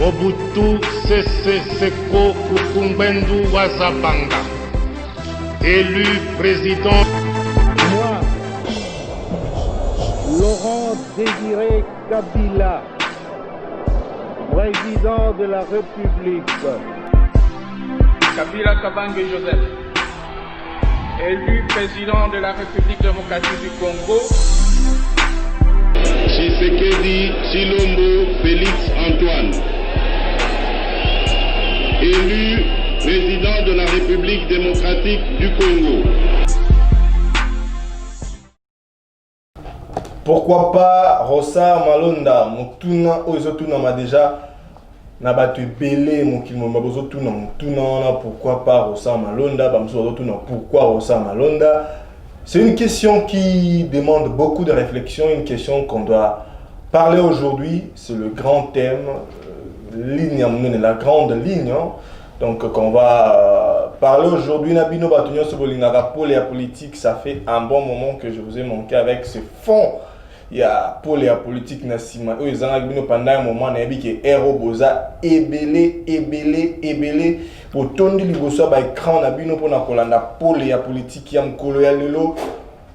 Mobutu Sese Seko Kukumbendu Wazabanga, élu président. Moi, Laurent Désiré Kabila, président de la République. Kabila Kabange Joseph, élu président de la République démocratique du Congo. Tshisekedi Chilombo Félix Antoine, élu président de la République démocratique du Congo. Pourquoi pas Rosa Malonda, Mutuna Ozotuna m'a déjà Nabatu Belé, Mukilmobozotuna, Mutuna, pourquoi pas Rosa Malonda, Bamsozotuna, pourquoi Rosa Malonda? C'est une question qui demande beaucoup de réflexion, une question qu'on doit parler aujourd'hui. C'est le grand thème, la grande ligne. Donc, qu'on va parler aujourd'hui. Nabino Batunyo Sobolingara pour la politique, ça fait un bon moment que je vous ai manqué avec ce fond. Il y a pour la politique nassima. Ils ont pendant un moment, il y a héros boza ebele. Pour tourner les bossa par écran, nabino pour na kolanda pour la politique yam koloya lelo.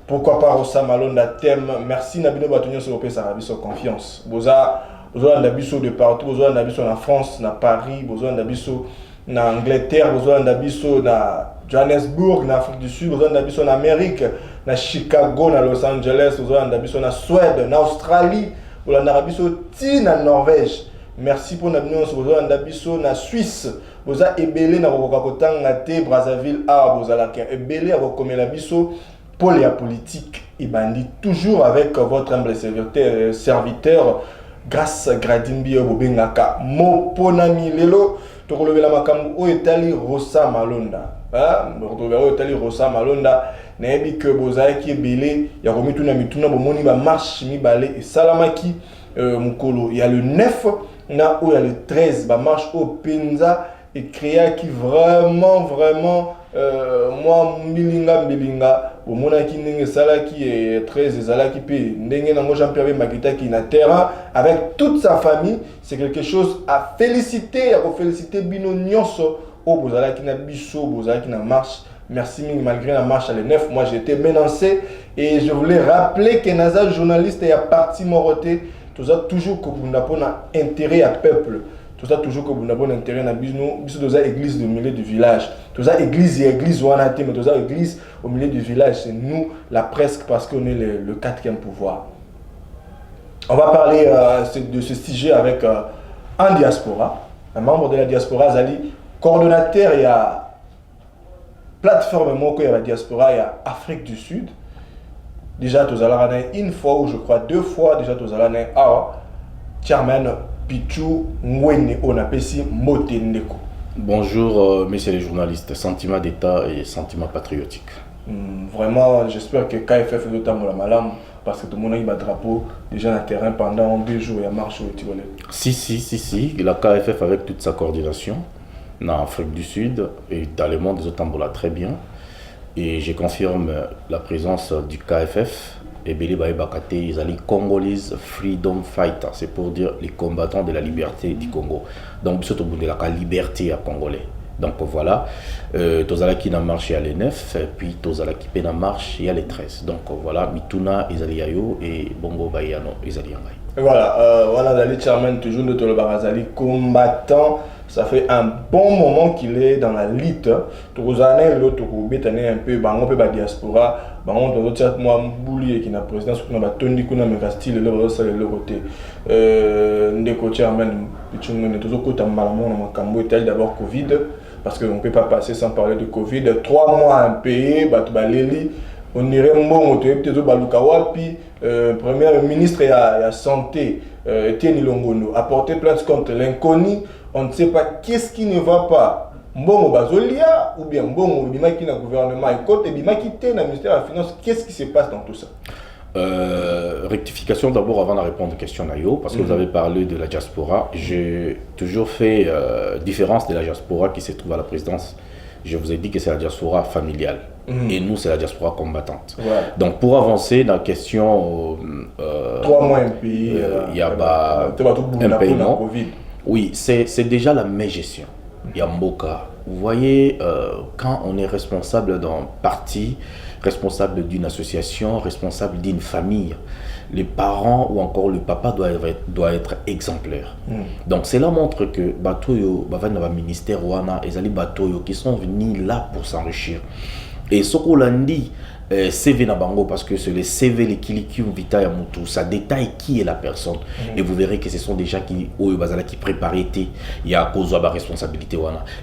Pourquoi pas Rosa Malonda thème. Merci nabino batunyo sur le ça sur confiance. Boza nabiso de partout, boza nabiso na France, na Paris, boza nabiso na Angleterre, boza nabiso na Johannesburg, na Afrique du Sud, boza nabiso na Amérique, na Chicago, na Los Angeles, boza nabiso na Suède, na Australie, boza nabiso ti na Norvège. Merci pour nabino boza nabiso na Suisse. Boza ebele na kokakotanga te Brazzaville a boza la ebele a kokomela biso pour la politique et bandit toujours avec votre humble serviteur grâce Gradimbi Bobengaka Moponami Lelo tokolobela makambo o etali Rosa Malonda o etali Rosa Malonda nayebi que bozaki ebele ya komituna mituna bomoni ba marche mibale et salamaki mukolo il y a le 9 na o il y a le 13 ba marche au Penza et créa qui vraiment moi mbilinga bomona ki ndenge sala qui est 13 ezala ki pe ndenge nango Jean-Pierre Makita qui na terrain avec toute sa famille, c'est quelque chose à féliciter, à féliciter bino nyonso o bozala ki na biso bozala ki na marche. Merci malgré la marche à le 9, moi j'étais menacé et je voulais rappeler que naza journaliste et à parti moroté tout ça toujours que vous n'avez pas intérêt à peuple. Tout ça toujours que vous n'avez pas intérêt à bisous, bisous dans l'église au milieu du village. Tout ça église et église ou mais tout ça église au milieu du village, c'est nous la presse parce qu'on est le quatrième pouvoir. On va parler de ce sujet avec un diaspora, un membre de la diaspora, Zali, coordonnateur il y a plateforme Moko, il y a la diaspora, il y a Afrique du Sud. Déjà tout à une fois ou je crois deux fois déjà tout à l'heure, chairman Pichu Ngwene Onapesi Motendeko. Bonjour messieurs les journalistes, sentiment d'état et sentiment patriotique. Vraiment, j'espère que KFF est notamment la malam parce que tout le monde a eu un drapeau déjà dans le terrain pendant 2 jours et a marché au Tivoli. Si, la KFF avec toute sa coordination en Afrique du Sud et dans le monde des Otambola très bien. Et je confirme la présence du KFF. Et Bélé Bakate, ils allaient Congolese Freedom Fighter, c'est pour dire les combattants de la liberté du Congo. Donc, surtout de la liberté à Congolais. Donc voilà, Tozala qui n'a marché à les 9, puis Tozala qui n'a marché à les 13. Donc voilà, Mituna, Izaliayo et Bongo Bayano, Izaliangay. Voilà, Dali Charman, toujours de Tolobarazali, combattant. Ça fait un bon moment qu'il est dans la lutte. Tozane, l'autre, un peu, on peut diaspora. On doit dire moi Mbouli qui est président sur la Tony Kuna Megastile le ça le côté ndeko chairman pichungu toujours côté malamon na makambo etal d'abord Covid parce que on peut pas passer sans parler de Covid 3 mois à payer batu baleli on irait mbongo to peut-être baluka wapi premier ministre et à santé Etienne Longono a porté plainte contre l'inconnu, on ne sait pas qu'est-ce qui ne va pas. Mbongo bazolia ou bien mbongo bimaki na gouvernement et côté bimaki té na ministère de la finance, qu'est-ce qui se passe dans tout ça? Rectification d'abord avant de répondre aux questions Nayo parce que vous avez parlé de la diaspora. J'ai toujours fait différence de la diaspora qui se trouve à la présidence. Je vous ai dit que c'est la diaspora familiale et nous c'est la diaspora combattante. Ouais. Donc pour avancer dans la question 3 mois un pays il y a un paiement. Oui, c'est déjà la mégestion. Yamboka. Vous voyez, quand on est responsable d'un parti, responsable d'une association, responsable d'une famille, les parents ou encore le papa doit être exemplaire. Donc cela montre que Batoyo, Bavana ministère Wana, et Zali Batoyo qui sont venus là pour s'enrichir. Et ce qu'on l'a dit, CV Nabango, parce que c'est le CV, les Kilikium Vita Yamutu, ça détaille qui est la personne. Et vous verrez que ce sont des gens qui préparaient, il y a cause de la responsabilité.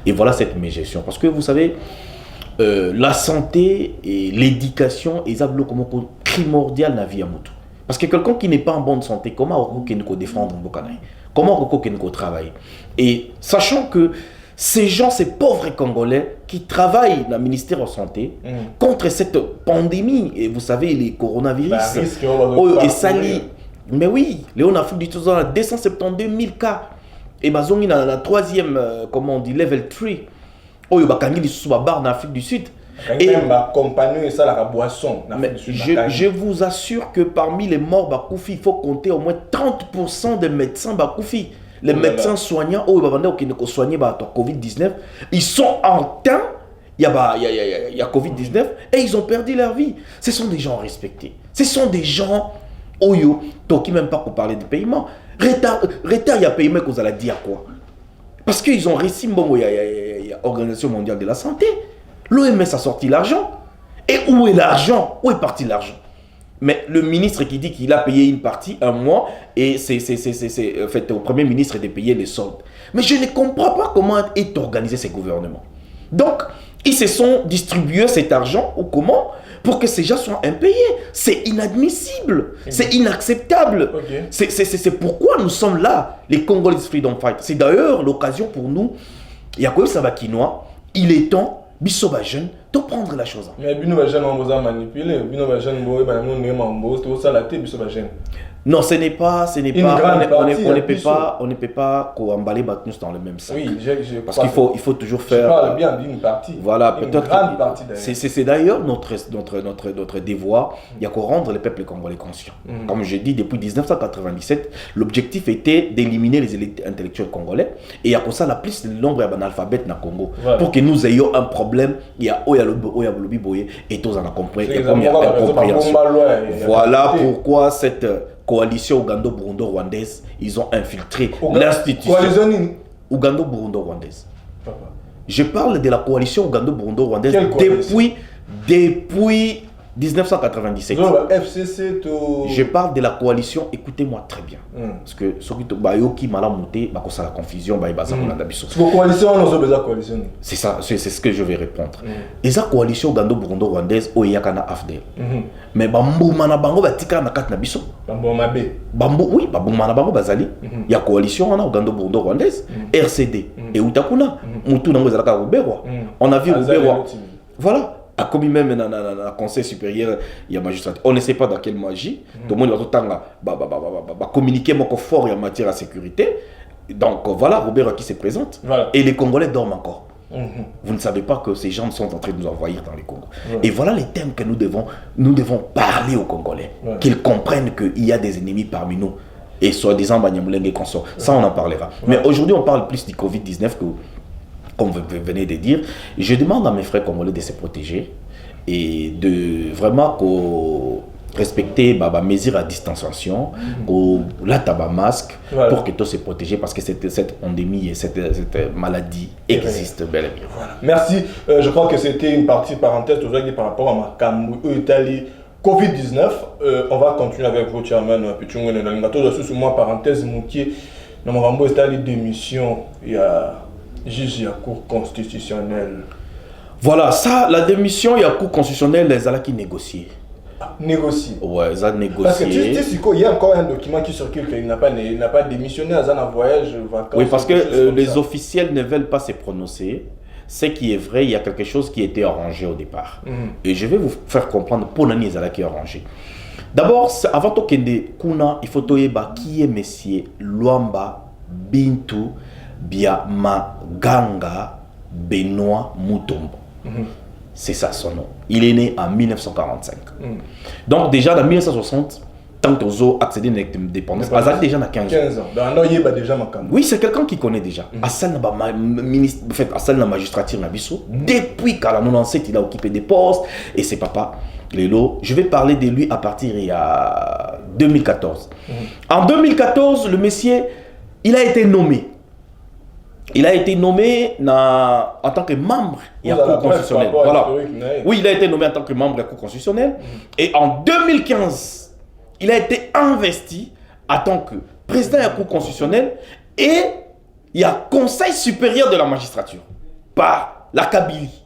Et voilà cette mégestion. Parce que vous savez, la santé et l'éducation, ils ont comme primordial dans la vie Yamutu. Parce que quelqu'un qui n'est pas en bonne santé, comment il peut défendre un Bokanaï? Comment il peut travailler? Et sachant que ces gens, ces pauvres Congolais qui travaillent dans le ministère de la Santé contre cette pandémie, et vous savez, les coronavirus, et sali. Mais oui, Léon Afrique du Sud, on a 272 000 cas. Et Bazongi dans la troisième, comment on dit, level 3. Oh, il y a des sous barre en Afrique du Sud. Et je vous assure que parmi les morts Bakoufi, il faut compter au moins 30% des médecins Bakoufi. Les médecins soignants, qui ne soignent pas Covid-19, ils sont en temps, il y a Covid-19, et ils ont perdu leur vie. Ce sont des gens respectés. Ce sont des gens, qui même pas pour parler de paiement. Retard, il y a paiement qu'on allait dire quoi? Parce qu'ils ont réussi, il y a l'Organisation mondiale de la santé. L'OMS a sorti l'argent. Et où est l'argent? Où est parti l'argent? Mais le ministre qui dit qu'il a payé une partie, un mois, et c'est fait au Premier ministre de payer les soldes. Mais je ne comprends pas comment est organisé ces gouvernements. Donc, ils se sont distribués cet argent, ou comment, pour que ces gens soient impayés. C'est inadmissible, c'est inacceptable. C'est pourquoi nous sommes là, les Congolese Freedom Fight. C'est d'ailleurs l'occasion pour nous, Yakob Sabakinois, il est temps, Bissoba jeune, de prendre la chose. Mais Bissoba jeune, on vous a manipulé. Bissoba jeune, on vous a manipulé. Bissoba jeune. Non, on ne peut pas emballer Batnus dans le même sac. Oui, parce qu'il faut toujours faire. Je parle bien d'une partie. Voilà, peut-être. Grande partie d'ailleurs. C'est d'ailleurs notre devoir. Il y a qu'à rendre le peuple congolais conscient. Comme je dis, depuis 1997, l'objectif était d'éliminer les élites intellectuelles congolais. Et il y a comme ça la plus de nombre d'analphabètes dans le Congo. Voilà. Pour que nous ayons un problème. Il y a Lobby Boye et tous en a compris. Et comme il y a incompréhension. Voilà pourquoi cette coalition ougando-burundo-rwandaise, ils ont infiltré l'institution. Coalition ougando-burundo-rwandaise. Je parle de la coalition ougando-burundo-rwandaise depuis 1997. FCC Je parle de la coalition, écoutez-moi très bien. Parce que ceux qui ont malamuté, c'est la confusion. C'est ça, c'est ce que je vais répondre. Et la coalition ougando-burundo-rwandaise, il y a un AFDL. Mais Bamboumana Bango Batika na kat na biso. Oui, Bamboumana Bango Bazali. Il y a coalition ougando-burundo-rwandaise, RCD. Et Utakuna, Moutou Nango Zalaka Ruberwa. On a vu Ruberwa. Voilà. A commis même dans le conseil supérieur, il y a magistrat. On ne sait pas dans quelle magie. Tout le monde va communiquer mon fort en matière de sécurité. Donc voilà, Robert qui se présente. Voilà. Et les Congolais dorment encore. Vous ne savez pas que ces gens sont en train de nous envahir dans les Congos. Et voilà les thèmes que nous devons parler aux Congolais. Qu'ils comprennent qu'il y a des ennemis parmi nous. Et soi-disant, Banyamulenge et consorts. Ça, on en parlera. Mais aujourd'hui, on parle plus du Covid-19 que... Comme vous venez de dire, je demande à mes frères congolais de se protéger et de vraiment respecter les mesures à distanciation, la tabac masque, pour que tous se protègent parce que cette pandémie et cette maladie existe bel et bien. Voilà. Merci. Je crois que c'était une partie parenthèse par rapport à ma Cameroun, Italie, Covid-19. On va continuer avec vous, Chairman Pichungwe Nalingato. Je suis sur moi, parenthèse, Moukier. Dans mon rambo, Italie démission. Il y a juge à cour constitutionnelle. Voilà, ça, la démission, il y a cour constitutionnelle, les ala qui négocient. Négocier. Ouais, ça négocier. Parce que tu sais, il y a encore un document qui circule qu'il n'a pas démissionné à un voyage vacances. Oui, parce que les officiels ne veulent pas se prononcer. Ce qui est vrai, il y a quelque chose qui a été arrangé au départ. Et je vais vous faire comprendre pour l'année qui est arrangé. D'abord, avant de kende kuna, il faut toyeba qui est monsieur Luamba Bintu Biamaganga Benoît Mutombo. C'est ça son nom. Il est né en 1945. Donc déjà en 1960, tant que Ozo accédé à l'indépendance, Azali déjà à 15 ans. 15 ans. Donc, il y a déjà ma campagne. Oui, c'est quelqu'un qui connaît déjà. Assal na magistrature na biso. Depuis qu'à la 97, il a occupé des postes. Et c'est papa, Lelo. Je vais parler de lui à partir il y a 2014. En 2014, le monsieur, il a été nommé. Il a été nommé en tant que membre de la Cour constitutionnelle. Voilà. Oui, il a été nommé en tant que membre de la Cour constitutionnelle. Et en 2015, il a été investi en tant que président de la Cour constitutionnelle et il y a Conseil supérieur de la magistrature par la Kabylie.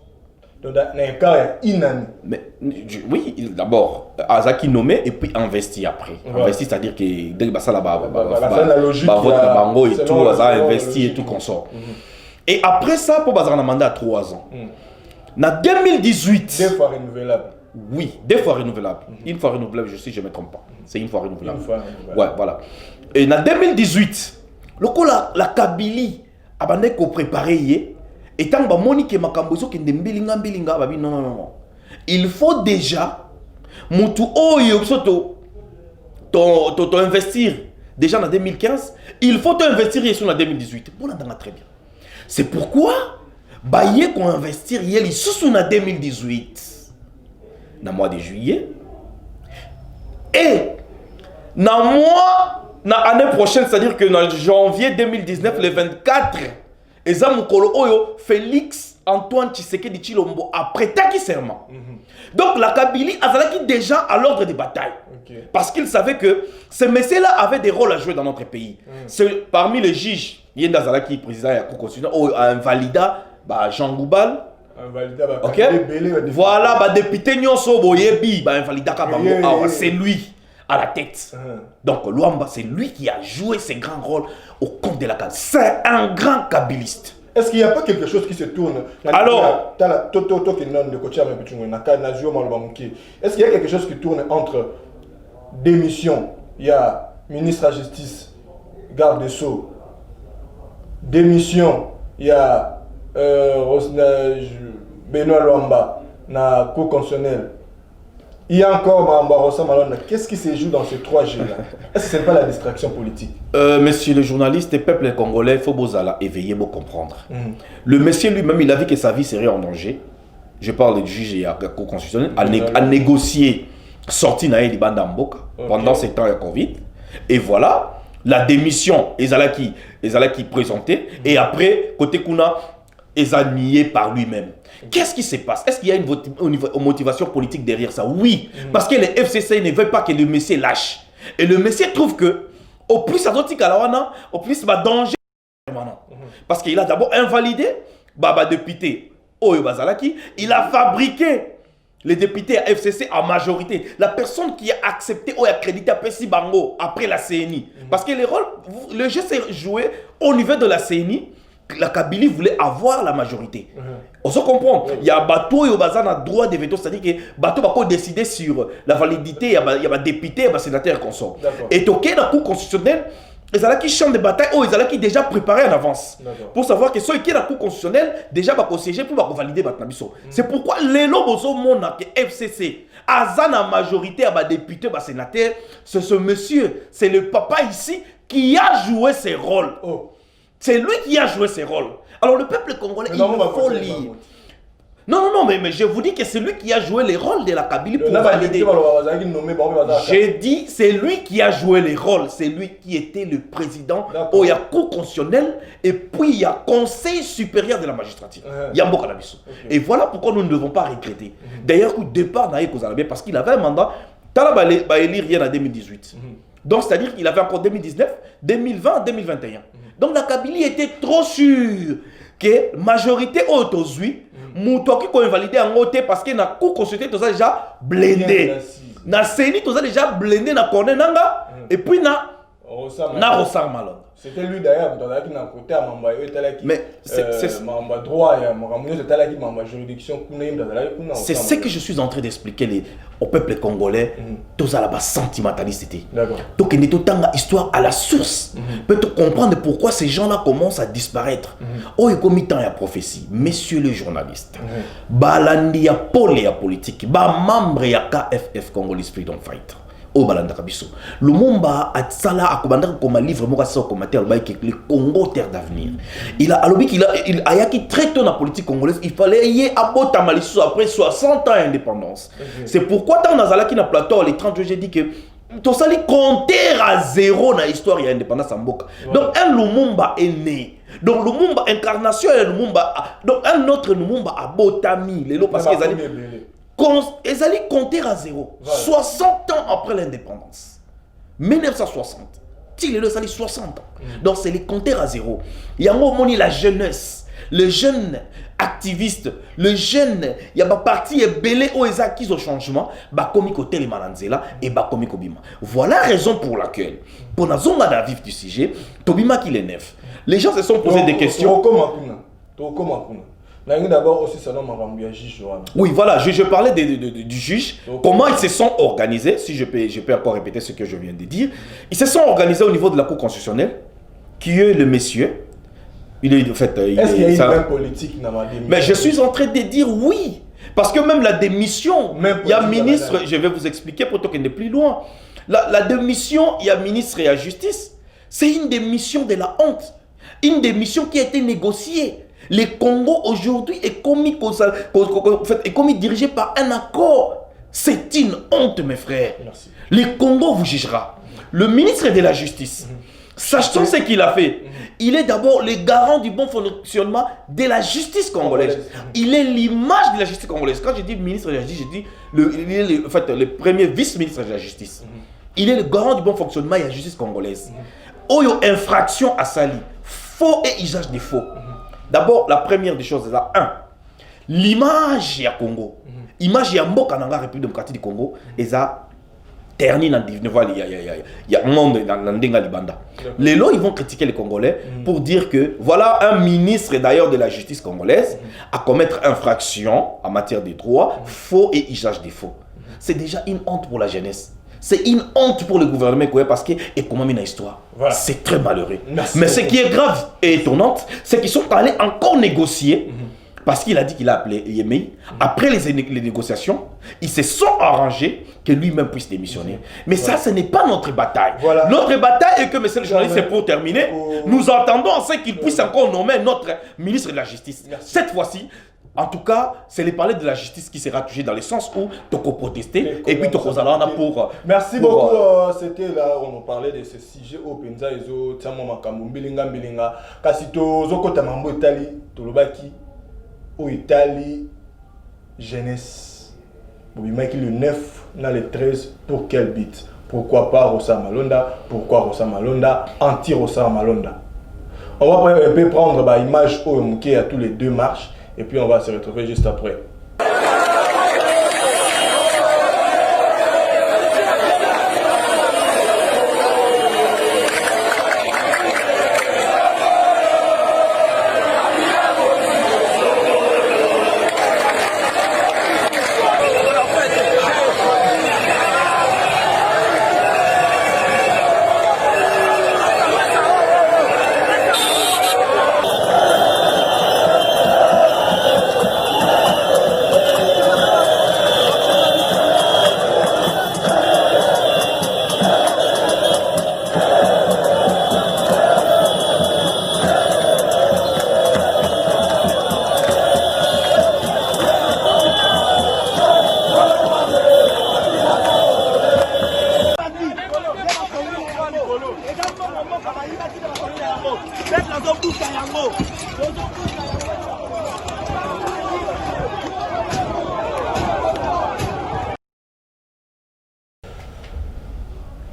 Donc, il y a un cas inanimé. Mais, oui, d'abord, Azaki nommé et puis investi après. Ouais. Investi, c'est-à-dire que dès que ça là-bas, la logique, vote Bango et tout, ça investi et tout qu'on sort. Et après ça, pour Bazar, on a mandat à 3 ans. En 2018. 2 fois renouvelable. Oui, 2 fois renouvelable. Une fois renouvelable, je ne me trompe pas. C'est une fois renouvelable. Ouais, voilà. Et en 2018, le coup, la Kabylie a préparé. Et tant que Monique Makambozo qui ndembilinga non. Il faut déjà mutu oyo to investir déjà en 2015, il faut investir en 2018. Bon, on a très bien. C'est pourquoi baye qu'on investir yeli sous en 2018 dans le mois de juillet et dans mois na année prochaine, c'est-à-dire que dans janvier 2019 le 24 Eza Mukolo Oyo, Félix Antoine Tshisekedi Tshilombo a prêté serment. Donc la Kabylie a déjà à l'ordre des batailles. Parce qu'il savait que ces messieurs-là avaient des rôles à jouer dans notre pays. Parmi les juges, Yenda Zalaki, président de la Cour constitutionnelle, a invalidé Jean Goubal. Ok. Voilà, député Nyonso Boyebi, invalidé c'est lui à la tête. Donc Luamba, c'est lui qui a joué ses grands rôles au compte de la Kabylie. C'est un grand kabyliste. Est-ce qu'il n'y a pas quelque chose qui se tourne? Alors, est-ce qu'il y a quelque chose qui tourne entre démission, il y a ministre de la Justice, garde des Sceaux, démission, il y a Benoît Luamba, na Cour constitutionnelle. Il y a encore Mamba Rossa Malonda. Qu'est-ce qui se joue dans ces 3 G là? Est-ce que ce n'est pas la distraction politique? Monsieur le journaliste et peuple congolais, il faut éveiller pour comprendre. Le monsieur lui-même, il a vu que sa vie serait en danger. Je parle du juge et à la Cour constitutionnelle, à négocier sortie naïe Bandamboka pendant ces temps de Covid. Et voilà, la démission, Ezalaki présenté. Et après, côté Kuna, ils ont nié par lui-même. Qu'est-ce qui se passe? Est-ce qu'il y a une motivation politique derrière ça? Oui, parce que le FCC ne veut pas que le monsieur lâche. Et le monsieur trouve que, au plus ça doit être au plus il va danger. Parce qu'il a d'abord invalidé Baba député Oyo Bazalaki. Il a fabriqué les députés à FCC en majorité. La personne qui a accepté ou accrédité à Pessi Bango après la CNI. Parce que le jeu s'est joué au niveau de la CNI. La Kabylie voulait avoir la majorité. On se comprend. Il y a Bateau et Obazan a droit de veto, c'est-à-dire que Bateau va décider sur la validité, il y a des députés, il y a des sénateurs qu'on sort. Et toqué dans la Cour constitutionnelle, ils ont qui champ de bataille, ils ont déjà préparé en avance. Pour savoir que ceux qui sont dans la Cour constitutionnelle, déjà va siéger pour valider Batnabiso. C'est pourquoi les lobos monde que FCC, Azan en majorité, à députés, sénateurs, c'est ce monsieur, c'est le papa ici qui a joué ses rôles. C'est lui qui a joué ses rôles. Alors le peuple congolais, il faut lire. Non, mais je vous dis que c'est lui qui a joué les rôles de la Kabylie pour valider. J'ai dit, c'est lui qui a joué les rôles. C'est lui qui était le président. Il y a Cour constitutionnelle et puis il y a Conseil supérieur de la magistrature. Il y a Mboka Nabiso. Et voilà pourquoi nous ne devons pas regretter. D'ailleurs, au départ, parce qu'il avait un mandat, Tala va élire rien en 2018. Donc, c'est-à-dire qu'il avait encore 2019, 2020, 2021. Donc, la Kabylie était trop sûre que la majorité autosuit, Moutoki qu'on invalidé en côté parce que la Cour constitutionnelle, tout ça déjà blindé. Na CENI, tout ça déjà blindé, na Corné Nanga, et puis na Rossar Malonda. C'était lui d'ailleurs, dans la côté à Mamba, mais c'est Mamba droit, c'est ce que je suis en train d'expliquer au peuple congolais, tout ça là-bas sentimentaliste. Donc il y a tout le histoire à la source. Peut-être comprendre pourquoi ces gens-là commencent à disparaître. Oh, il y a combien de temps il y a prophétie, messieurs les journalistes, balandi ya pole ya politique, ba membre ya KFF Congolese Freedom Fighter. au balandaka biso. Lumumba a sala akobanda comme livre moko sa commentaire le Congo terre d'avenir. Il a alobi qu'il a yaki très tôt dans la politique congolaise, il fallait y abota malisu après 60 ans d'indépendance. C'est pourquoi dans Nazalaki na plateau les 30 j'ai dit que tout ça li compter à zéro dans l'histoire de l'indépendance en Mboka. Donc un Lumumba est né. Donc Lumumba incarnation et Lumumba donc un autre Lumumba a botami lelo parce qu'ils allaient compter à zéro. 60 ans après l'indépendance. 1960. Il est 60 ans. Donc c'est les compteurs à zéro. Il y a un moment la jeunesse, le jeune activiste, le jeune, il y a un parti belé aux acquis au changement, bah comme côté les malanzela et bah comme Bima. Voilà la raison pour laquelle, pour la zone à vif du sujet, Tobima qui est neuf. Les gens se sont posés des questions. D'abord aussi ça juge. Oui, voilà, je parlais du juge, comment ils se sont organisés, si je peux encore répéter ce que je viens de dire. Ils se sont organisés au niveau de la Cour constitutionnelle, qui est le monsieur. Il est en fait. Est-ce qu'il y a une vraie politique dans ma démission? Mais je suis en train de dire oui. Parce que même la démission, il y a ministre, je vais vous expliquer pour qu'il n'est plus loin. La démission, il y a ministre et la justice. C'est une démission de la honte. Une démission qui a été négociée. Le Congo aujourd'hui est commis dirigé par un accord. C'est une honte, mes frères. Merci. Le Congo vous jugera. Le ministre de la Justice, sachant ce qu'il a fait, il est d'abord le garant du bon fonctionnement de la justice congolaise. Il est l'image de la justice congolaise. Quand je dis ministre de la Justice, je dis il est le premier vice-ministre de la Justice. Il est le garant du bon fonctionnement de la justice congolaise. Oyo infraction à Sali, faux et usage des faux. D'abord, la première des choses est là, l'image du Congo. L'image du Mboka dans la République démocratique du Congo est ça terni dans il y a un monde dans l'Andenga Libanda. Les lois, ils vont critiquer les Congolais pour dire que voilà un ministre d'ailleurs de la justice congolaise à commettre infraction en matière de droits, faux et usage des faux. C'est déjà une honte pour la jeunesse. C'est une honte pour le gouvernement parce que et comment une histoire. Voilà. C'est très malheureux. Merci mais beaucoup. Ce qui est grave et étonnant, c'est qu'ils sont allés encore négocier parce qu'il a dit qu'il a appelé Yemei. Après les négociations, ils se sont arrangés que lui-même puisse démissionner. Mais ça, ce n'est pas notre bataille. Voilà. Notre bataille est que, monsieur le journaliste, c'est pour terminer. Nous attendons à ce qu'il puisse encore nommer notre ministre de la Justice. Merci. Cette fois-ci, en tout cas, c'est le palais de la justice qui sera touché dans le sens où tu peux protester et puis tu peux pour... Merci beaucoup. C'était là où on parlait de ce sujet au Penza et au Tamo Makambu Mbilinga. Kasito Zokota Mambo Italie, Tolobaki, au Italie, jeunesse. Bobimaki le 9, dans le 13, pour quel but? Pourquoi pas Rosa Malonda? Pourquoi Rosa Malonda? Anti-Rosa Malonda. On va prendre l'image au Mouké à tous les deux marches. Et puis on va se retrouver juste après.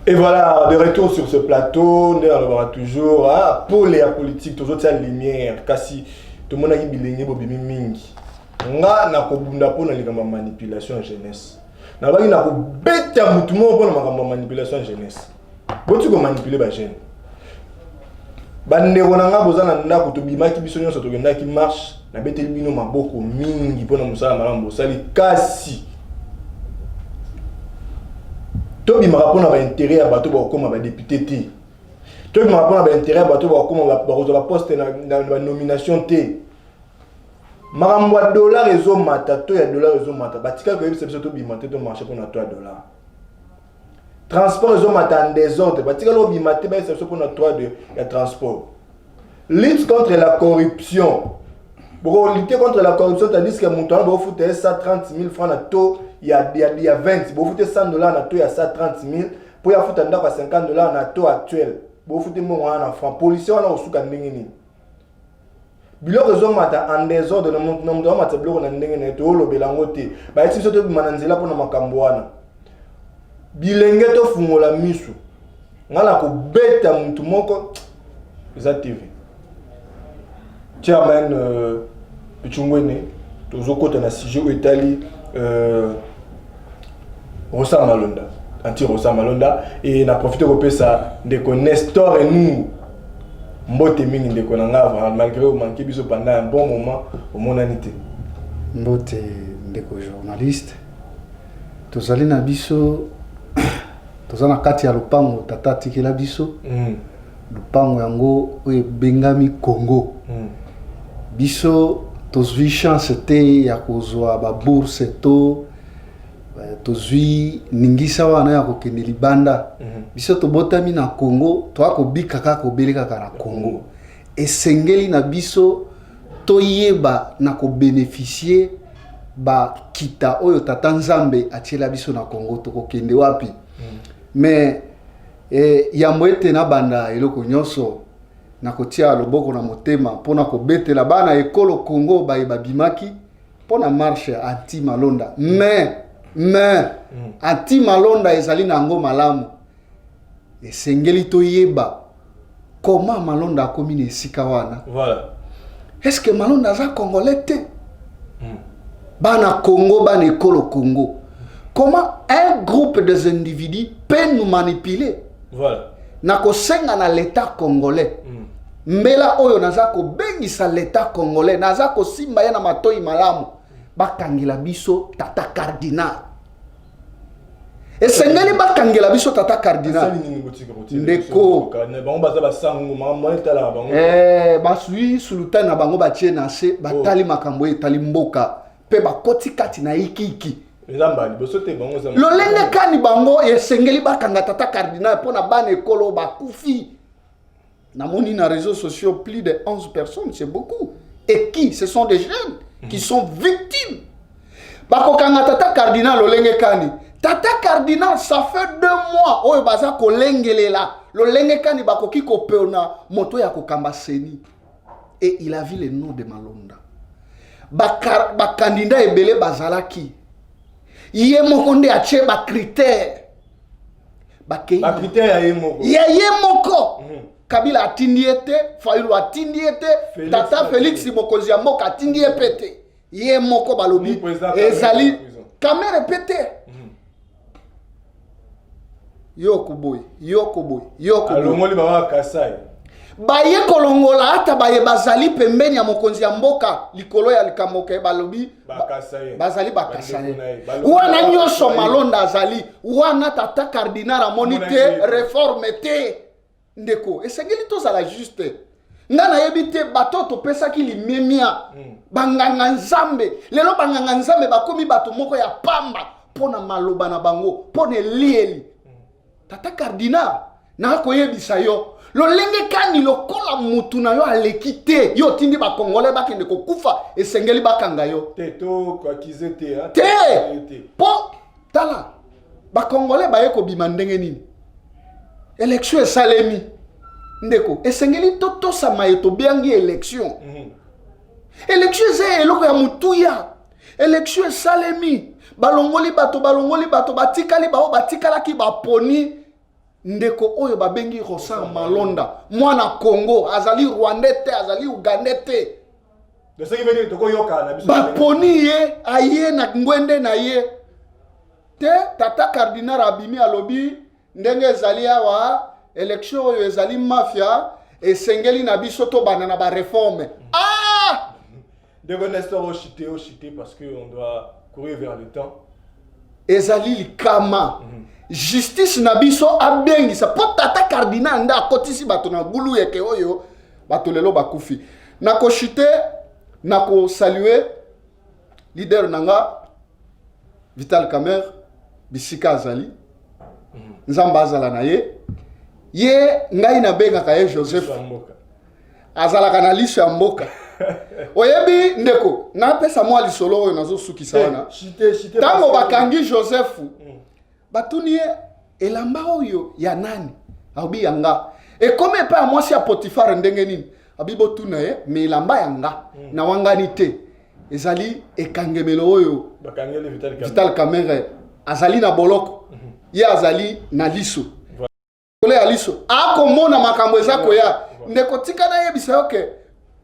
Et voilà, de retour sur ce plateau, on aura toujours pour les politiques, toujours cette lumière, kasi tout le monde a dit bilingue bobimi mingi. Nga na ko bunda po na ligamba manipulation jeunesse. Na ba na ko beta mutu mo po na manipulation jeunesse. Botu ko manipuler ba jeune. Bandeko na nga bozana ndako to bimaki biso nyonso to genda ki marche na beteli bino maboko mingi po na musala malambo sali kasi. To bi marapona ba intérêt ya bato ba koma ba député té. To bi marapona ba intérêt ya bato ba koma ba rezo ba poste na nomination té. Marambo dollar ezo mata to ya dollar ezo mata batika ko yebisa biso to bi mata to marché pour na to dollar. transport ils ont en désordre batika lo bimate ba c'est pour notre droit de transport. Lutte contre la corruption. Pour lutter contre la corruption, tandis que mon temps, vous foutez 130 000 francs à taux, il y a 20, vous foutez 100 $ à taux, il y a 130 000, pour y foutre à 50 $ à taux actuel. Vous foutez mon en francs. Policier, on a aussi un dingini. Bilo que zoma en désordre, le nom de ma tableau, on a un dingini, tout le belangote. Bah, si c'est mananzela pour ma camboana. Bilenge to fungola misu. Ngala ko beta muntu moko. Za TV. Chairman Pichungwene, toujours côté na sujet au Italie, Rosa Malonda, anti-Rosa Malonda, et n'a profité de ça de Nestor et nous, Mbote Mingi de Konanga, malgré au manqué biso pendant un bon moment au monanité. Mbote ndeko journaliste, tozali na biso, tozana kati ya lupango tata tikela biso, lupango yango oye bengami Congo. Biso tozwi chance te ya kozwa ba bourse to tozwi ningisa wana ya kokende libanda. Biso tobotami na Congo to akobika kaka kobeleka na Congo. Esengeli na biso toyeba na ko bénéficier ba kita oyo tata Nzambe atiela biso na Congo to kokende wapi. Mais ya mwete na banda eloko nyonso na kotia loboko na motema pona ko betela bana ekolo Congo ba bimaki pona marche anti Malonda mais anti Malonda ezali na ngo malamu esengeli to yeba comment Malonda akomi na esika wana. Voilà. Est-ce que Malonda za congolais te? Bana Congo bana ekolo Congo. Comment un groupe des individus peut nous manipuler? Voilà. Na kosenga na l'état congolais. Mbela oyo naza ko bengisa l'état congolais, naza ko simba ya na matoi malamu. Bakangela biso tata cardinal. Esengeli bakangela biso tata cardinal. Ndeko. Basui sultan na bango batie na se batali makambo etali mboka pe bakoti kati na iki. Lolenge kani bango esengeli bakanga tata cardinal pona bana ekolo bakufi. Namoni na réseaux sociaux plus de 11 personnes, c'est beaucoup. Et qui? Ce sont des jeunes qui sont victimes. Bakokanga tata cardinal lolenge kani. Tata cardinal ça fait 2 mois oyo baza ko lengelela. Lolenge kani bakoki ko peona moto ya kokamba seni. Et il a vu le nom de Malonda. Candidat ebele bazalaki. Yé moko nde ache ba critère. Ba critère ya yemoko. Ya yemoko. Kabila atindiete, Fayulu atindiete, Tata Félix Mokozi ya moko atindiete. Yemoko balobi ezali kamera pété. Yoko boy. Alongoli baba Kasai. Baye kolongola ata baye bazali pembeni ya mokonzi ya mboka likolo ya likamoke balobi bazali bakasai wana nyonso Malonda azali wana tata cardinal amonite réforme te ndeko esengeli tozala juste ngana yebite batoto pesaki limemia banganga nzambe lelo banganga nzambe bakomi bato moko ya pamba pona maloba na bango pona lieli tata cardinal na koyebisa yo lolenge kani lokola mutu na yo alekite yo tindi ba congolais bakende kokufa esengeli bakanga yo teto kwa kizete ha te po tala ba congolais ba yeko bima ndenge nini élection esalemi ndeko esengeli toto sama eto biangi élection élection ze eloko ya mutuya élection esalemi balongoli bato batikali bao batikala ki baponi ndeko oyo babengi Rosa Malonda mwana Congo azali Rwandais te azali Ugandais te de ce qui veut dire toko yoka na biso baponi ye aye na ngwende na ye te tata cardinal abimi alobi ndenge ezali awa élection oyo ezali mafia esengeli na biso to bana na ba réforme de Nestor chité parce que on doit courir vers le temps ezali likama justice na biso abengisa po tata cardinal nda akotisi bato na gulu yeke oyo bato lelo bakufi nako chite nako saluer leader nanga Vital Kamer bisika azali nzamba azala na ye ngai nabengaka ye Joseph azalaka na liso ya mboka oyebi ndeko napesa mwa lisolo oyo nazosukisa wana ntango bakangi Joseph batuni ye elamba oyo ya nani abi yanga ekome epa ya mwasi ya Potifar ndenge nini abi botuna ye me elamba yanga na wangani te ezali ekangemelo oyo Vital Kamerhe azali na boloko ye azali na liso kole ya liso akomona makambo eza koya ndeko tika na yebisa yo ke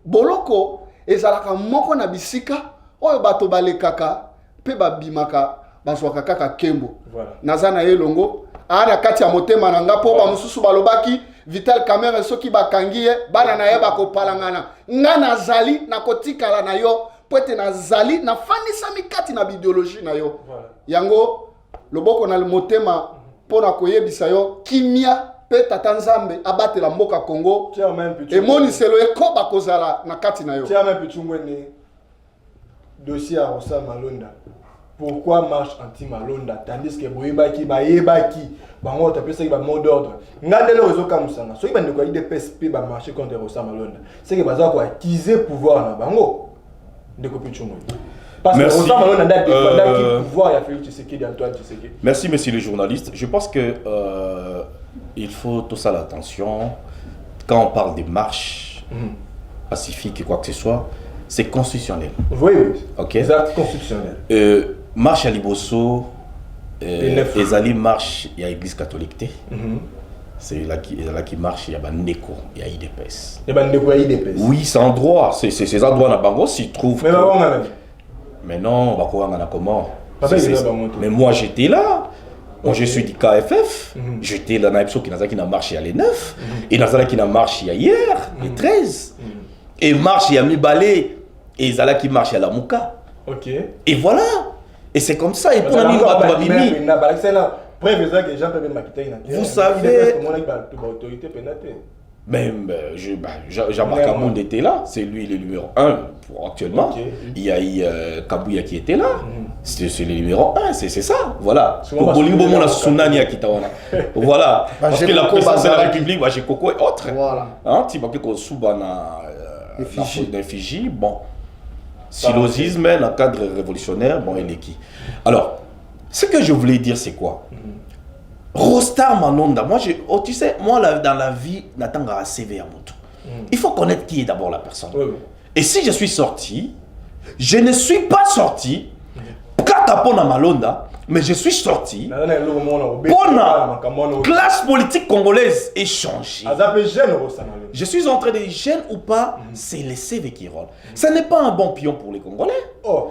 boloko ezalaka moko na bisika oyo bato balekaka pe babimaka bazwaka kaka kembo naza na ye longo ana kati ya motema na nga po ba mususu balobaki Vital Kamerhe soki bakangi ye bana na ye bakopalangana nga nazali na kotikala na yo poete nazali na fandisami kati na bidiologie na yo yango loboko na motema pona koyebisa yo kimia pe tata nzambe abatela mboka Congo emoniselo ekoba kozala na kati na yo tiama pichungwene dossier à Rosa Malonda. Pourquoi marche anti-Malonda tandis que boyebaki bango tapé ça qui va mot d'ordre ngande le réseau comme ça so ibande ko IDPSP ba marcher contre Rosa Malonda c'est que baza ko acquiser pouvoir na bango ndeko pichungwene. Parce que Rosa Malonda a défendu pouvoir ya Félix Tshisekedi Antoine Tshisekedi. Merci messieurs les journalistes. Je pense que il faut tout ça l'attention quand on parle des marches pacifiques et quoi que ce soit, c'est constitutionnel. Oui, oui. OK. C'est constitutionnel. Marche à Liboso ezali marche il y a l'église catholique. C'est là qui marche, il y a Bandeko, il y a IDPS. Il y a Bandeko, il y a IDPS. Oui, c'est un droit, c'est ces endroits na bango s'ils trouvent. Mais mais non, comment? Mais moi j'étais là. Moi je suis du KFF. J'étais là dans qui n'a marché à les 9 et dans qui n'a marché hier, les 13. Et marche il y a Mibalé et Zala qui marche à la Mouka. OK. Et voilà. Et c'est comme ça et pour la vous savez même Jean-Marc Amound était là, c'est lui le numéro 1 pour actuellement. Okay. Il y a eu Kabouya qui était là, c'est le numéro 1, c'est ça, voilà. Voilà, parce que la présidence de la République, j'ai Coco et autres. Voilà. Hein, tu m'appelles qu'on soubana Fiji, bon. Silosisme, le cadre révolutionnaire, bon, il est qui. Alors, ce que je voulais dire, c'est quoi? Rostar Malonda, moi, tu sais, moi, dans la vie, n'attends à CV à moto. Il faut connaître qui est d'abord la personne. Oui. Et si je suis sorti, je ne suis pas sorti, Katapona Malonda, mais je suis sorti pour la classe politique congolaise échanger. Je suis en train de gêner ou pas, c'est le CV qui rôle. Ce n'est pas un bon pion pour les Congolais.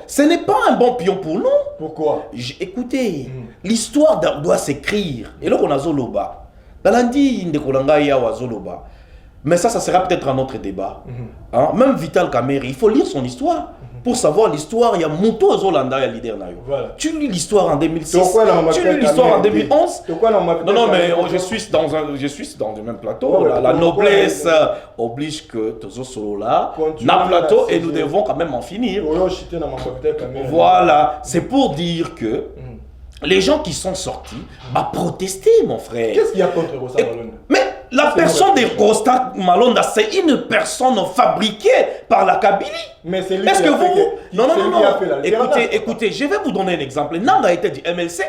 Ce n'est pas un bon pion pour nous. Pourquoi? Écoutez, l'histoire doit s'écrire. Et là, on a Zoloba. Balandi, Ndekolanga Yawa Zoloba. Mais ça sera peut-être un autre débat. Hein? Même Vital Kamerhe, il faut lire son histoire. Pour savoir l'histoire, il y a Mouto Zolanda, il y a leader Nayo. Voilà. Tu lis l'histoire en 2006, tu lis l'histoire en 2011. Non, mais je suis dans le même plateau. La noblesse oblige que Tozo Solo là, na plateau et nous devons quand même en finir. Voilà, c'est pour dire que les gens qui sont sortis ont protesté, mon frère. Qu'est-ce qu'il y a contre Rosa Malonda? Mais la personne de Rostar Malonda, c'est une personne fabriquée par la Kabylie. Mais c'est lui qui a fait. Non. Écoutez, je vais vous donner un exemple. Nanga a été du MLC,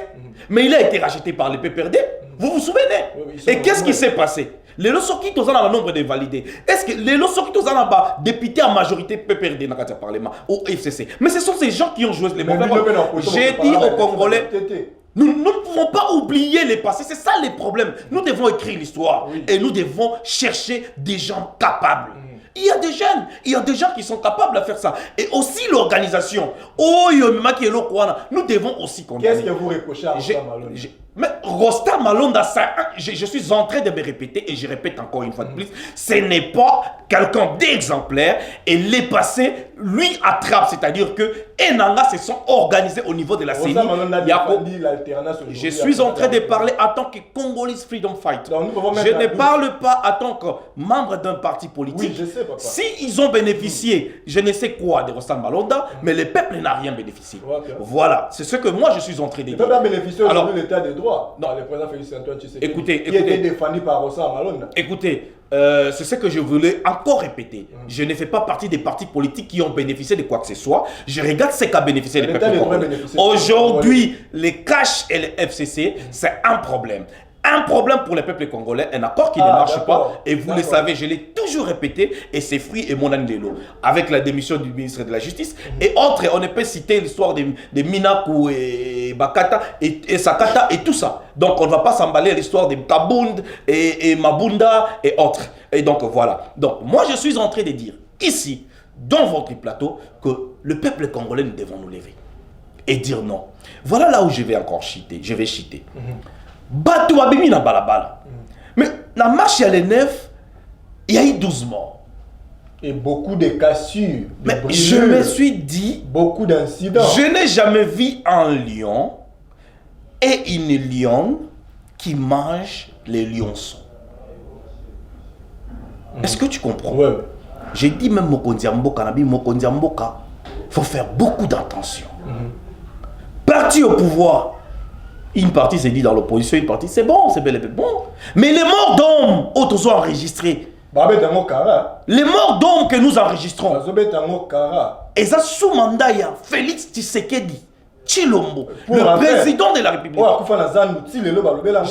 mais il a été racheté par le PPRD. Vous vous souvenez? Et qu'est-ce qui s'est passé? Les Losoki, tous en le nombre de validés. Est-ce que les Losoki, tous en bas, députés en majorité PPRD dans le Parlement ou FCC? Mais ce sont ces gens qui ont joué les mauvais rôles. J'ai dit aux Congolais. Nous ne pouvons pas oublier les passés, c'est ça les problèmes. Nous devons écrire l'histoire et nous devons chercher des gens capables. Il y a des jeunes, il y a des gens qui sont capables de faire ça. Et aussi l'organisation. Nous devons aussi condamner. Qu'est-ce que vous reprochez à Rostar Malonda? Mais Rostar Malonda, je suis en train de me répéter et je répète encore une fois de plus, ce n'est pas quelqu'un d'exemplaire et les passés lui attrape, c'est-à-dire que Enanga se sont organisés au niveau de la CENI. Je suis en train de parler en tant que Congolese Freedom Fighter. Je ne parle pas en tant que membre d'un parti politique. Oui, je sais, papa. Si ils ont bénéficié, je ne sais quoi de Rostar Malonda, mais le peuple n'a rien bénéficié. Voilà, c'est ce que moi je suis en train de dire. Le peuple a bénéficié de l'état de droit. Non. Le président Félix Antoine Tshisekedi. Écoutez, qui était défendu par Rossa Malonda. Écoutez, c'est ce que je voulais encore répéter. Je ne fais pas partie des partis politiques qui ont bénéficié de quoi que ce soit. Je regarde ce qu'a bénéficié les peuples congolais. Aujourd'hui, les cash et les FCC, c'est un problème. Un problème pour les peuples congolais, un accord qui ne marche pas. Et vous le savez, je l'ai toujours répété, et c'est fruit et mon Lelo. Avec la démission du ministre de la Justice. Et autres, on ne peut citer l'histoire de Minakou et Bakata et Sakata et tout ça. Donc on ne va pas s'emballer à l'histoire de Kabound et Mabunda et autres. Et donc voilà. Donc moi je suis en train de dire ici, dans votre plateau, que le peuple congolais, nous devons nous lever. Et dire non. Voilà là où je vais encore chiter. Je vais chiter. Batou abimi na balabala. Mais la marche à l'E9, il y a eu 12 morts. Et beaucoup de cassures. Mais je me suis dit, beaucoup d'incidents. Je n'ai jamais vu un lion et une lionne qui mange les lionçons. Est-ce que tu comprends? Ouais. J'ai dit même Mokondi Mboka, il faut faire beaucoup d'attention. Parti au pouvoir. Une partie s'est dit dans l'opposition, une partie c'est bon, c'est bel et bon. Mais les morts d'hommes, autres sont enregistrés. Les morts d'hommes que nous enregistrons. Et ça sous mandat, il y a Félix Tshisekedi Tshilombo, le président de la République.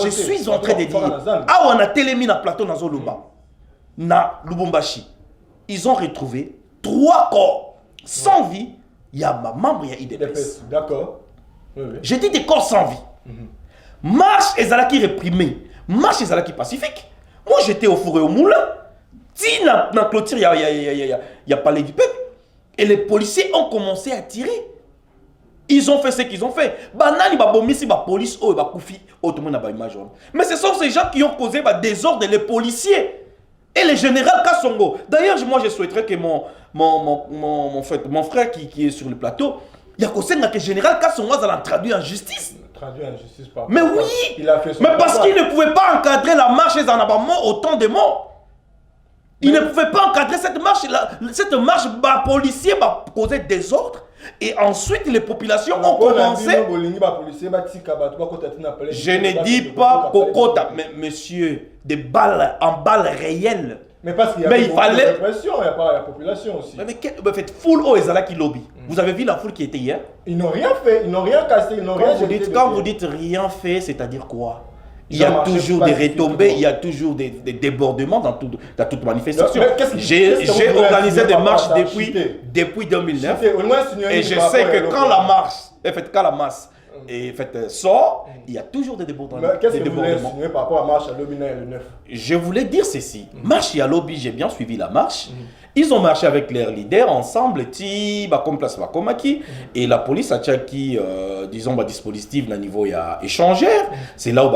Je suis en train de dire, ah on a télémis na plateau na Zoluba, na Lubumbashi. Ils ont retrouvé 3 corps sans vie. Il y a ma membre, il y a IDPS. D'accord. J'ai dit des corps sans vie. Marche ezalaki réprimé, marche ezalaki pacifique. Moi j'étais au four et au moulin. Si na clôture il y a palais du peuple. Et les policiers ont commencé à tirer. Ils ont fait ce qu'ils ont fait. Banani ba bomisi ba police oh ba koufi oh tout le monde a ba image. Mais ce sont ces gens qui ont causé ba désordre, les policiers et le général Kassongo. D'ailleurs moi je souhaiterais que mon frère qui est sur le plateau, il y a que le général Kassongo a traduit en justice. Mais oui, mais parce qu'il ne pouvait pas encadrer la marche des Anabamons autant de morts. Il ne pouvait pas encadrer cette marche. Cette marche, policier va causer des ordres. Et ensuite, les populations ont commencé. Je ne dis pas Kokota, mais monsieur, des balles en balles réelles. Mais parce qu'il y a il fallait la répression, il n'y a pas la population aussi. Mais faites foule au Ezalaki lobby. Vous avez vu la foule qui était hier? Ils n'ont rien fait, ils n'ont rien cassé, ils n'ont rien jeté. Quand vous dites rien fait, c'est-à-dire quoi? Il y a toujours des retombées, il y a toujours des débordements dans toute manifestation. J'ai organisé des marches depuis 2009. Et je sais que quand la masse sort, il y a toujours des débordements. Qu'est-ce que vous voulez insinuer par rapport à marche à Lobina et le 9? Je voulais dire ceci. Marche à Lobby, j'ai bien suivi la marche. Ils ont marché avec leurs leaders ensemble, comme place Bakomaki, et la police a tchaki, disons, dispositif à niveau échangeur. C'est là où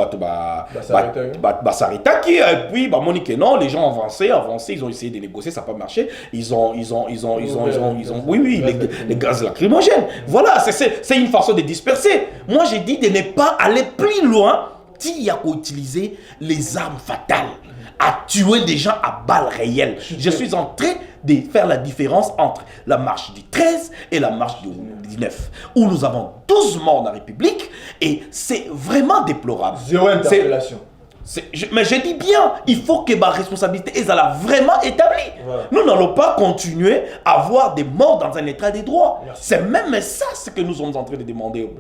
s'arrêter. Et puis, Monique, non, les gens avancé, ils ont essayé de négocier, ça n'a pas marché. Ils ont, oui, les gaz lacrymogènes. Voilà, c'est une façon de disperser. Moi, j'ai dit de ne pas aller plus loin. Il y a qu'à utiliser les armes fatales, à tuer des gens à balles réelles. Je suis en train de faire la différence entre la marche du 13 et la marche du 19, où nous avons 12 morts dans la République, et c'est vraiment déplorable. Zéro interpellation. Mais je dis bien, il faut que ma responsabilité est vraiment établie. Ouais. Nous n'allons pas continuer à avoir des morts dans un état des droits. C'est même ça ce que nous sommes en train de demander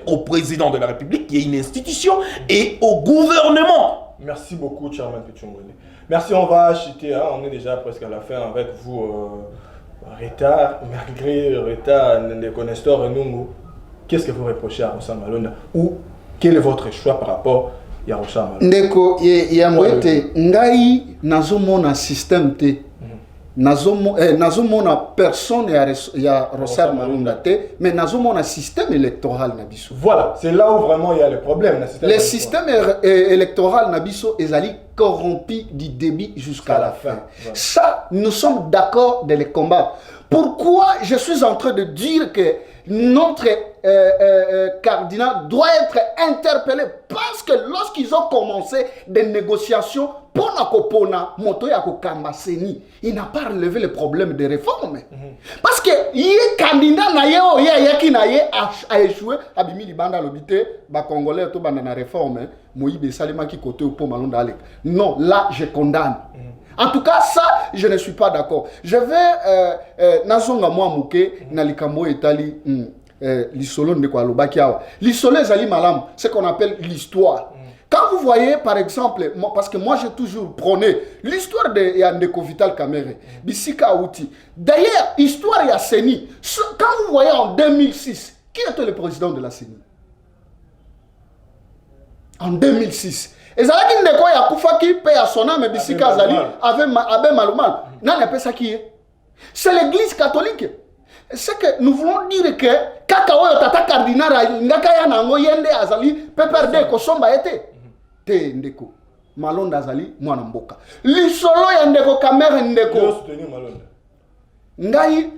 au président de la République, qui est une institution, et au gouvernement. Merci beaucoup, Chairman Pichongone. Merci, on va chuter, hein, on est déjà presque à la fin avec vous. Retard, malgré le retard des connaisseurs, qu'est-ce que vous reprochez à Rossa Malonda? Ou quel est votre choix par rapport à Rossa Malonda? Ndeko, yamwete, ngai nazomona système te. Nazomona personne ya Rossa Malonda te, mais nazomona système électoral nabiso. Voilà, c'est là où vraiment il y a le problème. Le système électoral nabiso est allé corrompu du début jusqu'à la fin. Voilà. Ça, nous sommes d'accord de les combattre. Pourquoi je suis en train de dire que notre cardinal doit être interpellé? Parce que lorsqu'ils ont commencé des négociations pour la moto ya kokamba seni, il n'a pas relevé le problème des réformes. Parce que il candidat na ye o ya qui na ye a échoué abimi libanda lobité ba congolais to banda na réforme Moïbe Salima qui côté au Malonda Alek. Non, là je condamne. En tout cas, ça, je ne suis pas d'accord. Je vais, nazonga moi mouke, na likambo etali, l'isolo de quoi l'obakiawa. L'isolo ezali malam, ce qu'on appelle l'histoire. Quand vous voyez, par exemple, parce que moi j'ai toujours prôné l'histoire de Yandeko Vital Kamerhe, Bissika Outi. D'ailleurs, histoire ya Seni. Quand vous voyez en 2006, qui était le président de la Seni? En 2006. Et ça qui ne quoi ya Koufaki paye à son âme Bissika Zali avec Abe Maloumal. Non, on ça qui est. C'est l'église catholique. C'est que nous voulons dire que Kakaoyo Tata Cardinal Ngakaya Nango Yende Azali PPRD Kosomba été. Te Ndeko. Malonda Azali Mwana Mboka. Lisolo ya Ndeko Kamerhe Ndeko. Ngai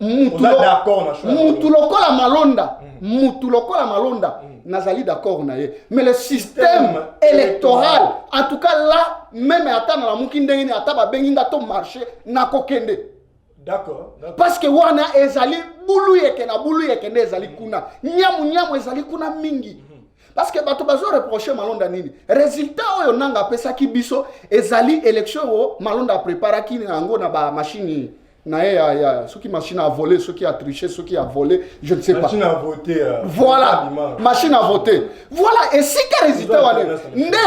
Mutu lokola Malonda. Mutu lokola Malonda. Nazali d'accord na ye. Mais le système électoral, en tout cas là, même attendre la mukindengini ataba benginga to marché na kokende. D'accord. Parce que wana ezali bulu yeke na ezali kuna. Nyamu ezali kuna mingi. Parce que bato bazo reprocher Malonda nini. Résultat oyo nanga pesa ki biso ezali élection o Malonda prépara ki nango na ba machine. Ceux qui machine à voler, ceux qui a triché, ceux qui a volé, je ne sais pas. Machine à voter. Voilà, machine à voter. Voilà, et si quel résultat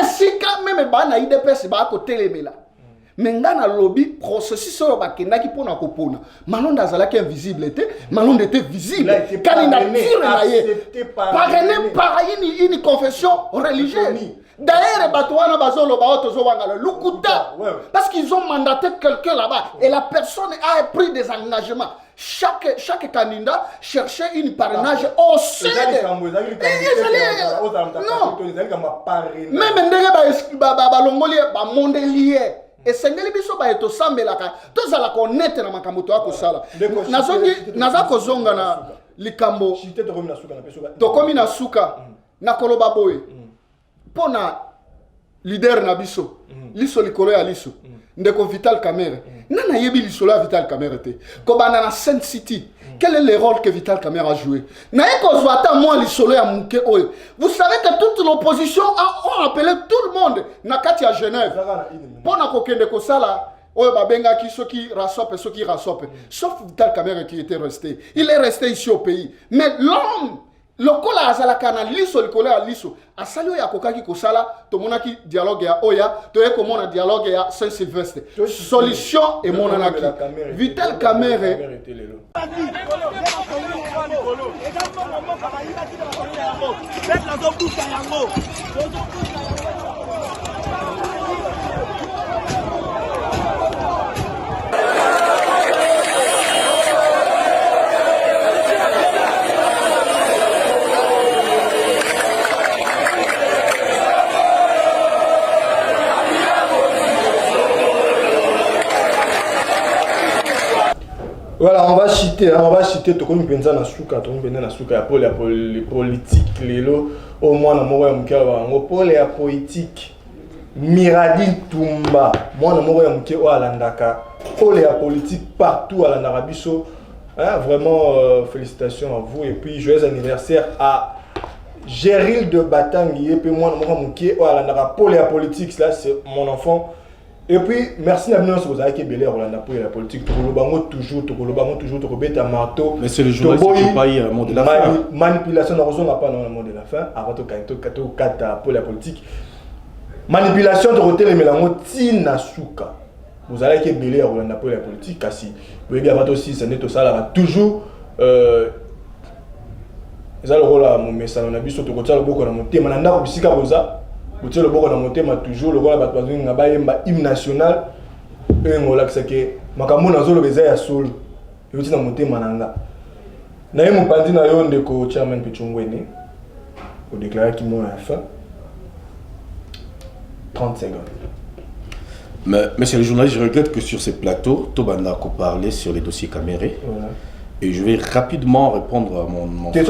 si quand même na IDPS ba côté les là. Mais dans le lobby processus sur bakenda qui pona kopona. Malonda zalaki invisible était, Malonda était visible. Candidature accepté par une confession religieuse. D'ailleurs, Batouana Bazolo Baotozo Wangala, Lukuta, parce qu'ils ont mandaté quelqu'un là-bas et la personne a pris des engagements. Chaque candidat cherchait une parrainage au sein de... Non. Même Ndege Balongoli, Mondelier. Et c'est ngeli biso ba eto sambelaka to zala connaître na makamoto ako sala naza kozonga na likambo tokomi na suka na koloba boye pona leader na biso liso likolo ya liso Ndeko Vital Kamerhe nana yebi liso la Vital Kamerhe te ko bana na Saint City. Quel est le rôle que Vital Kamerhe a joué? Vous savez que toute l'opposition a appelé tout le monde Nakati à Genève. Pour sauf Vital Kamerhe qui était resté. Il est resté ici au pays. Mais l'homme, le kola azala kana liso likola ya liso asali ya kokaki kosala to monaki dialogue ya oya to ekomona dialogue ya Saint-Sylvestre solution et monanaki Vital Kamerhe Voilà, on va citer Tokomi Penza Nasuka, pour les politiques, au moins na moya mukaba, pour les politiques, Miradine Tumba, moi na moya muke o alandaka, pour les politiques partout à l'Arabiso, vraiment félicitations à vous et puis joyeux anniversaire à Géril de Batangi et puis moi na moya muke o alandaka pour les politiques, là c'est mon enfant. Et puis, merci à vous pour la politique. Toujours, marteau. Mais c'est le journaliste qui n'a pas eu un mot de la fin. Manipulation, on n'a pas un mot de la fin. Avant de pour la politique. Manipulation de roter les mélanges, Tinasuka. Vous allez être belé pour la politique. Vous voyez bien, aussi, ça n'est tout ça. Toujours. C'est le rôle à mon message. On a vu sur le côté, on a monté. On a vu le le boko na motema toujours le roi ba bazwi nga ba yemba hymne national e ngola kisake makambo na zolo beza ya solo yoti na motema nanga na yemu pandi na yo Ndeko chairman Pichungwene au déclarer qui mot à la fin 30 secondes. Mais c'est le journaliste, je regrette que sur ces plateaux Tobanda ko parler sur les dossiers Kamerhe. Voilà. Et je vais rapidement répondre à mon frère.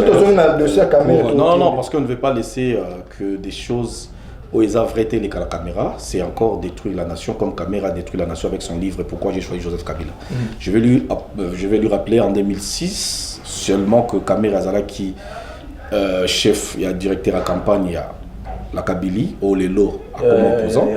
Non, parce qu'on ne veut pas laisser que des choses où ils ont vraies les caméras, c'est encore détruire la nation comme Caméra a détruit la nation avec son livre Pourquoi j'ai choisi Joseph Kabila. Je vais lui rappeler en 2006 seulement que Caméra Zalaki, chef et directeur à campagne, il y a la Kabylie, au Lelo, comme opposant.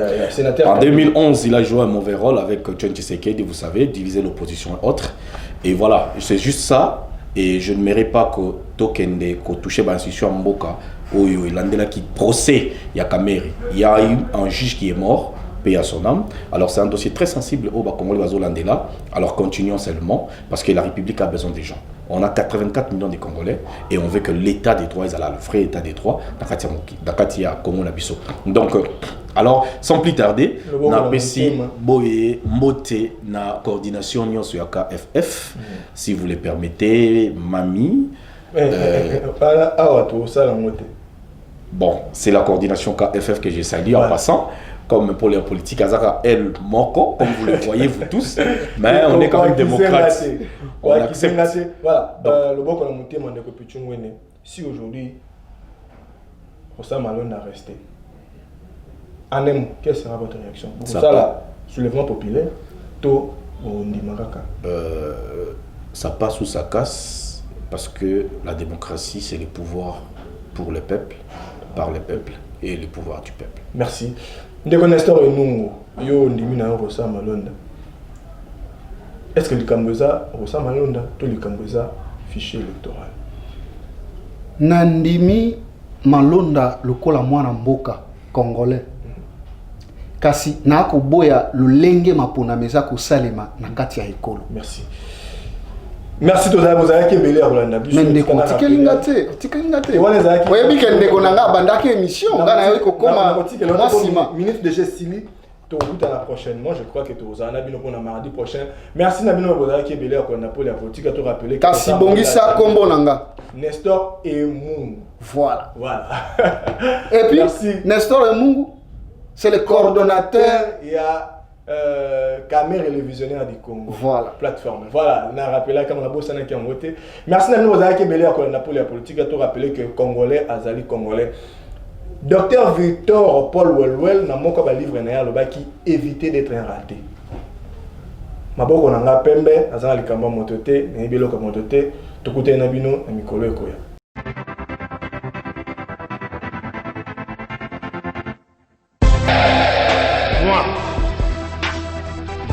En 2011, il a joué un mauvais rôle avec John Tshisekedi, vous savez, diviser l'opposition et autres. Et voilà, c'est juste ça. Et je ne mérite pas que Tokende, que touche l'institution Mboka, où il a qui procès, il y a Kameri. Il y a eu un juge qui est mort, paix à son âme. Alors c'est un dossier très sensible au Congolais Bazolandela. Alors continuons seulement, parce que la République a besoin des gens. On a 84 millions de Congolais et on veut que l'état des droits, le vrai état des droits, Dakatia Congo Nabiso. Donc, alors, sans plus tarder, na pesi boye mbote na coordination nyonso ya KFF, si vous le permettez, Mami. Bon, c'est la coordination KFF que j'ai salué en passant. Comme pour les politiques, Azara El Moko, comme vous le voyez vous tous, mais on est quand même démocrates. On accepte. Voilà, le bon qu'on a monté, si aujourd'hui, Rosa Malonda a resté, en un mot, quelle sera votre réaction? Pour ça, là, soulèvement populaire, to ça passe ou ça casse, parce que la démocratie, c'est le pouvoir pour le peuple, par le peuple, et le pouvoir du peuple. Merci. Ndeko Nestor Enungu, yo ndimi na Rosa Malonda. Est-ce que le Kamboza, Rosa Malonda, tout le Kamboza, fichier électoral? Nandimi Malonda lokola mwana mboka congolais. Kasi na koboya lolenge mapona meza ko salema na kati ya ekolo. Merci. Merci to za bozala ke belé Rolanda biso. Ndeko tikelingate. Oyebi ke ndeko nanga bandaki émission ngana yo kokoma masima ministre de Gestili to la prochainement, je crois que to za na bino pona mardi prochain. Merci na bino bozala ke belé Rolanda pour la politique to rappeler que kasi bongisa kombo nanga Nestor Emungu. Voilà. Et puis merci. Nestor Emungu, c'est le coordonnateur. Il y a Caméra et le visionnaire du Congo. Voilà. Plateforme. Voilà. On a rappelé comme on a bossé qui ont voté. Merci à nous aux qui belé pour la politique. À tout rappeler que Congolais, Azali Congolais. Docteur Victor Paul Welwell n'a pas livre qui éviter d'être un raté. Maboko nanga pembe azali kamba motote, nebelo ka motote, tukute na bino na mikolo ekoya.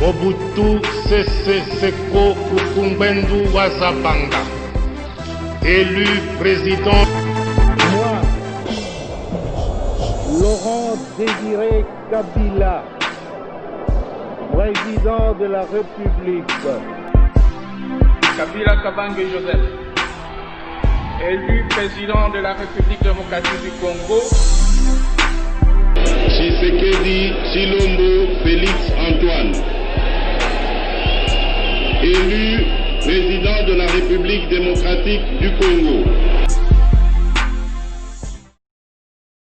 Mobutu Sese Seko Kukumbendu Wazabanga, élu président. Moi, Laurent Désiré Kabila, président de la République. Kabila Kabange Joseph, élu président de la République démocratique du Congo. Tshisekedi Chilombo Félix Antoine, élu président de la République démocratique du Congo.